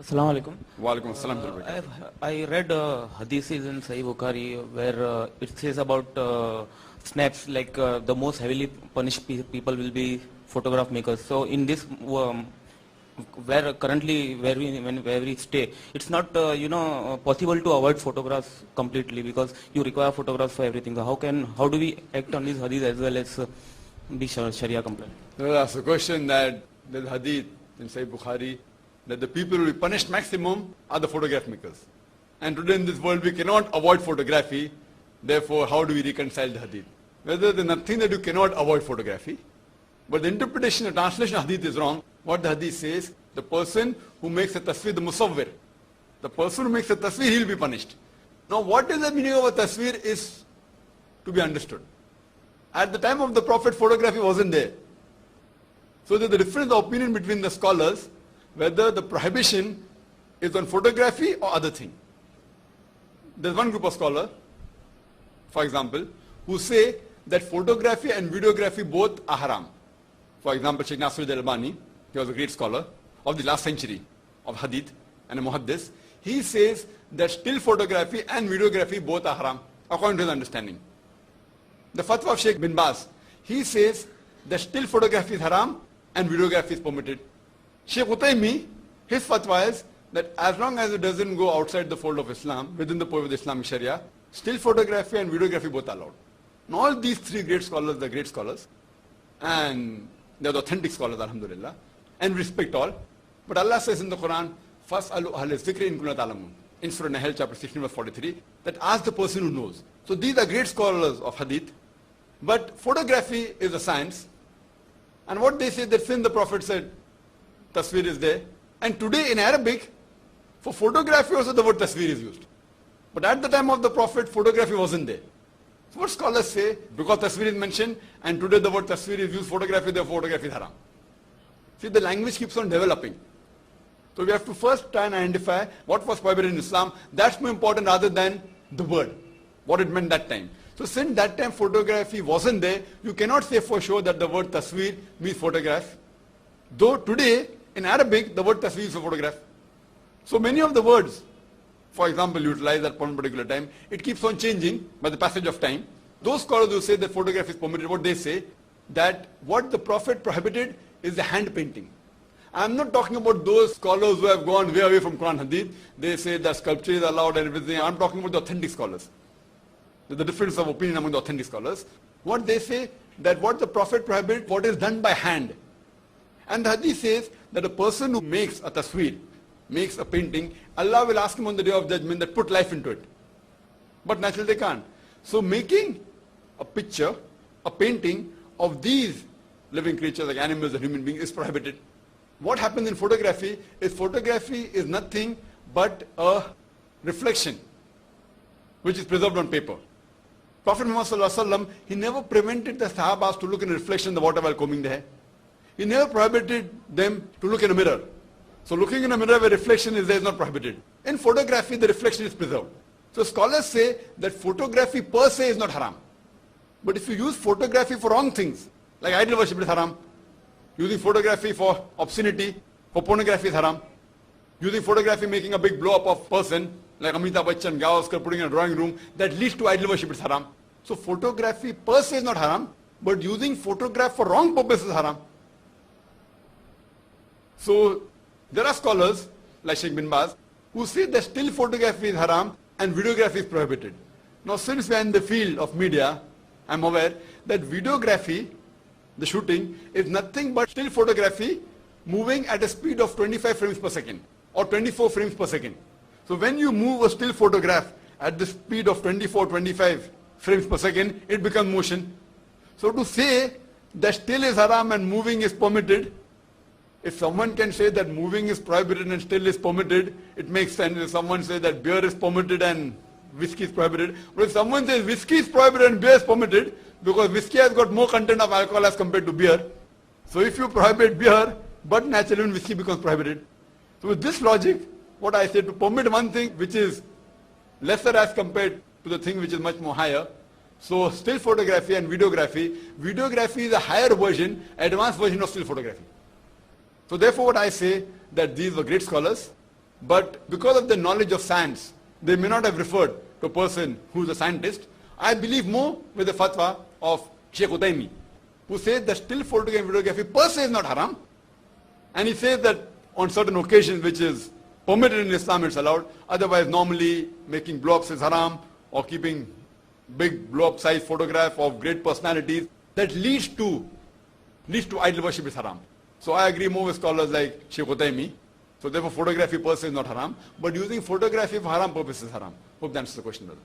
السلام عليكم. وعليكم السلام. I read hadiths in Sahih Bukhari where it says about snaps, like the most heavily punished people will be photograph makers. So in this where currently where we stay, it's not possible to avoid photographs completely because you require photographs for everything. So how do we act on these hadiths as well as be Sharia compliant? That's a question that the hadith in Sahih Bukhari that the people who will be punished maximum are the photograph makers. And today in this world we cannot avoid photography. Therefore, how do we reconcile the hadith? Whether there's nothing that you cannot avoid photography, but the interpretation, the translation of hadith is wrong. What the hadith says, the person who makes a tasveer, the musawwir, the person who makes a tasveer, he will be punished. Now what is the meaning of a tasveer is to be understood. At the time of the Prophet, photography wasn't there. So there's a difference of opinion between the scholars whether the prohibition is on photography or other thing. There's one group of scholars, for example, who say that photography and videography both are haram. For example, Sheikh Nasruddin al-Albani, he was a great scholar of the last century of hadith and a muhaddis. He says that still photography and videography both are haram, according to his understanding. The fatwa of Sheikh bin Baz, he says that still photography is haram and videography is permitted. Sheikh Utaymi, his fatwa is that as long as it doesn't go outside the fold of Islam, within the purview of the Islamic Sharia, still photography and videography both are allowed. Now all these three great scholars, they're great scholars, and they're the authentic scholars, alhamdulillah, and we respect all. But Allah says in the Quran, فَاسْأَلُوا أَهْلَ الذِّكْرِ إِن كُنتُمْ لَا تَعْلَمُونَ, in Surah Nahl chapter 16 verse 43, that ask the person who knows. So these are great scholars of hadith, but photography is a science. And what they say, that since the Prophet said, tasveer is there, and today in Arabic, for photography also the word tasveer is used. But at the time of the Prophet, photography wasn't there. So what scholars say, because tasveer is mentioned, and today the word tasveer is used, photography, therefore photography is haram. See, the language keeps on developing. So we have to first try and identify what was prohibited in Islam. That's more important rather than the word, what it meant that time. So since that time photography wasn't there, you cannot say for sure that the word tasveer means photograph. Though today, in Arabic, the word tasveer is for photograph. So many of the words, for example, utilized at one particular time, it keeps on changing by the passage of time. Those scholars who say that photography is permitted, what they say, that what the Prophet prohibited is the hand painting. I'm not talking about those scholars who have gone way away from Quran Hadith. They say that sculpture is allowed and everything. I'm talking about the authentic scholars. There's a difference of opinion among the authentic scholars. What they say, that what the Prophet prohibited, what is done by hand. And the Hadith says that a person who makes a tasweer, makes a painting, Allah will ask him on the day of judgment that put life into it. But naturally they can't. So making a picture, a painting of these living creatures like animals and human beings is prohibited. What happens in photography is nothing but a reflection which is preserved on paper. Prophet Muhammad sallallahu alaihi wasallam, he never prevented the Sahabas to look in a reflection in the water while combing their hair. He never prohibited them to look in a mirror. So looking in a mirror where reflection is there is not prohibited. In photography, the reflection is preserved. So scholars say that photography per se is not haram. But if you use photography for wrong things, like idol worship is haram. Using photography for obscenity, for pornography is haram. Using photography making a big blow up of person, like Amitabh Bachchan, Gavaskar putting in a drawing room, that leads to idol worship is haram. So photography per se is not haram, but using photograph for wrong purposes is haram. So there are scholars like Sheikh bin Baz who say that still photography is haram and videography is prohibited. Now since we are in the field of media, I am aware that videography, the shooting, is nothing but still photography moving at a speed of 25 frames per second or 24 frames per second. So when you move a still photograph at the speed of 24-25 frames per second, it becomes motion. So to say that still is haram and moving is permitted, if someone can say that moving is prohibited and still is permitted, it makes sense. If someone says that beer is permitted and whiskey is prohibited, but if someone says whiskey is prohibited and beer is permitted, because whiskey has got more content of alcohol as compared to beer, so if you prohibit beer, but naturally whiskey becomes prohibited. So with this logic, what I say, to permit one thing which is lesser as compared to the thing which is much more higher. So still photography and videography. Videography is a higher version, advanced version of still photography. So therefore what I say, that these were great scholars. But because of the knowledge of science, they may not have referred to a person who's a scientist. I believe more with the fatwa of Sheikh Utaymi, who says that still photography and videography per se is not haram. And he says that on certain occasions which is permitted in Islam it's allowed. Otherwise normally making blogs is haram, or keeping big blob size photograph of great personalities that leads to idol worship is haram. So I agree more with scholars like Sheikh Utaymi. So therefore photography per se is not haram, but using photography for haram purposes is haram. Hope that answers the question, brother.